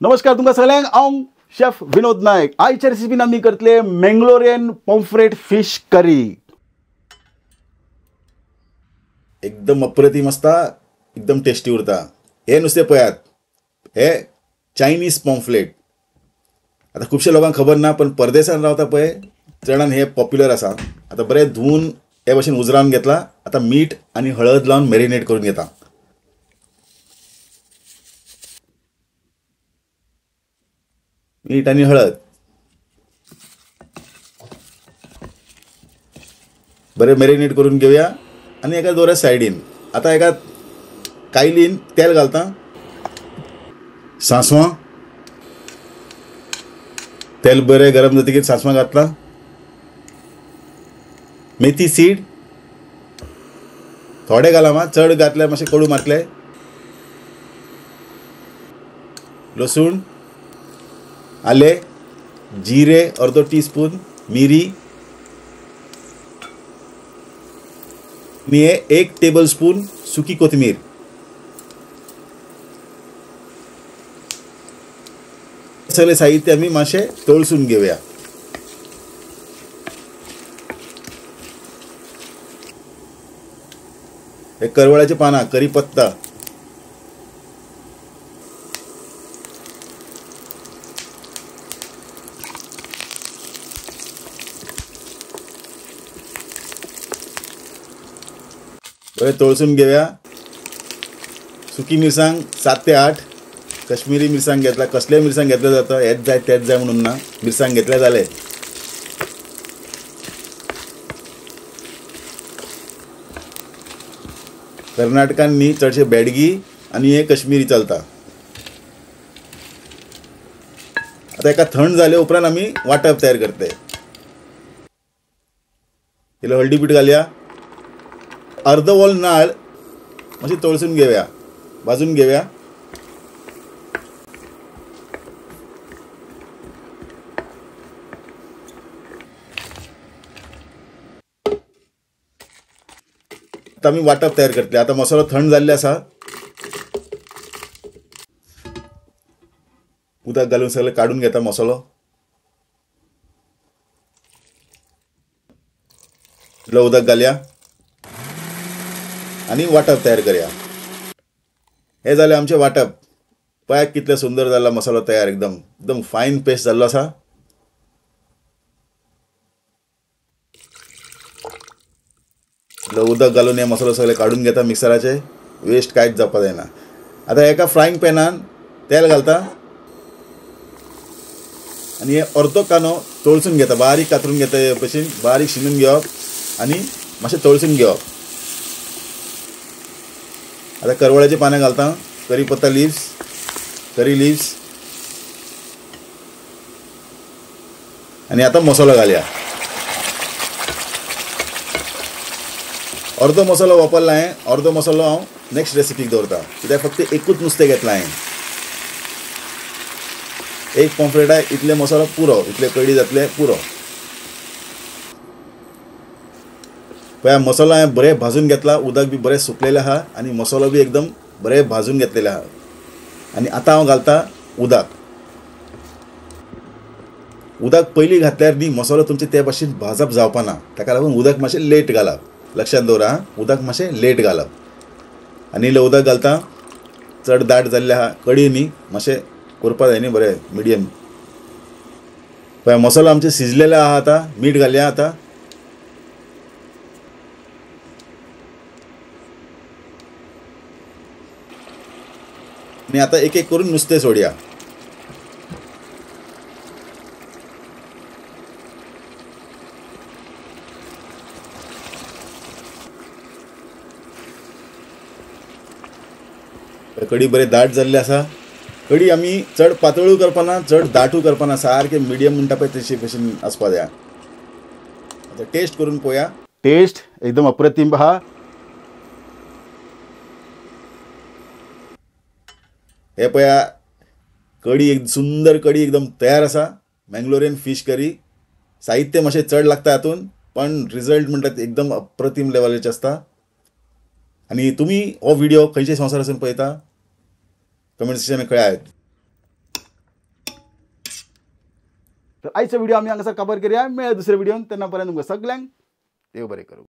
नमस्कार तुमकां सगळ्यांक हांव शेफ विनोद नायक. आयच्या रेसिपीन आमी करतले मंगलोरियन पॉम्फ्रेट फिश करी. एकदम अप्रतिम आसता, एकदम टेस्टी उरता. हे नुस्तें पळयात, हे चायनीज पॉम्फ्रेट. आता खुबशे लोकांक खबर ना, पण परदेशांत रावता पळय चडान हे पॉप्युलर आसा. आता बरें धुवन हे भशेन उजरावन घेतला. आता मीठ आनी हळद लावन मॅरिनेट करून घेता. मीठ आणि हळद बरे मॅरिनेट करून घेऊया आणि एका दवरया सायडीन. आता एका कायलीन तेल घालता, सांसवां, तेल बरें गरम जातकीर सांसवां घातला, मेथी सीड थोडे घाला, चड घातल्यार मातशें कडू मारतले. लसूण, आले, जिरे अर्दो टीस्पून, मिरी हे 1 टेबलस्पून सुकी कोथिंबीर. सगळे साहित्य आम्ही मातशे तळसून घेऊया. हे करवळ्याचे पानां, करीपत्ता, बरे तळसून घेऊया. सुकी मिरसांग 7 ते 8, कश्मीरी मिरसांग घेतला. कसले मिरसांग घेतले जाता, हेच जाय तेच जाय म्हणून ना, मिरसांग घेतले जाले. कर्नाटकान न्ही चडशे बेडगी आणि हे कश्मीरी चलता. आता एका थंड जाले उपरांत आमी वाटप तयार करतले. इल्लो हळदी पीठ घालया. अर्ध वॉल नाळ मातशी तळसून घेऊया, भाजून घेऊया. आता आमी वाटप तयार करतले. आता मसालो थंड जाल्ले आसा. उदक घालून सगळें काडून घेता मसालो. इल्लो उदक घालया आणि वाटप तयार करूया. हे जाले आमचे वाटप. पळय कितले सुंदर जाला मसालो तयार. एकदम एकदम फायन पेस्ट जाल्लो आसा. उदक घालून हे मसालो सगळे काढून घेता मिक्सराचे. वेस्ट कांयच जावपा जायना. आता एका फ्रायंग पॅनान तेल घालता आणि हे अर्दो कांदो तळसून घेता. बारीक कातरून घेता. हे भशेन बारीक शिनून घेवप आणि मातशें तळसून घेवप. आता करवळ्याची पानं घालता, करीपत्ता लिव्स, करी लिव्स आणि आता मसालो घालया. अर्दो मसालो वापरला हांवें. अर्दो मसालो हांव नेक्स्ट रेसिपीक दवरता, कित्याक फक्त एकूच नुस्तें घेतलां हांवें. एक पॉम्फ्रेटाक इतले मसालो पुरो, इतले कडी जातले पुरो. पळय मसालो हांवें बरें भाजून घेतला. उदक बी बरें सुकलेलें आहा आणि मसालो बी एकदम बरें भाजून घेतलेले आहा. आणि आता हांव घालता उदक. उदक पयलीं घातल्यार न्ही मसालो तुमचे ते भाशेन भाजप जावपा ना. ताका लागून उदक मातशें लेट घालप. लक्षांत दवरा, उदक मातशें लेट घालप. आनी इल्लें उदक घालता. चड दाट जाल्लें आहा. कडी न्ही मातशें करपा जाय न्ही बरें मिडियम. पळय मसालो आमचे शिजलेले आहा. आता मीठ घालया. आता आणि आता एक एक करून नुस्तें सोडया. कडी बरें दाट जाल्ली आसा. कडी आमी चड पातळू करपाना, चड दाटू करपाना, सारकें मिडियम म्हणटा पळय तशें भशेन आसपा जाय. आता टेस्ट करून पळोवया. टेस्ट एकदम अप्रतिम आहा. हे पळया कडी, एक सुंदर कडी एकदम तयार आसा. Mangalorean fish curry. साहित्य मातशें चड लागता हातून, पण रिजल्ट म्हणटा एकदम अप्रतिम लेवलाचे आसता. आणि तुम्ही हो व्हिडिओ खंयचे संवसारासून पळयता कमेंट सेक्शनात कळयात. तर आयचो व्हिडिओ आमी हांगासर कवर करया. मेळ्या दुसऱ्या व्हिडिओन. तेन्ना पर्यंत तुमकां सगल्यांक देव बरें करूं.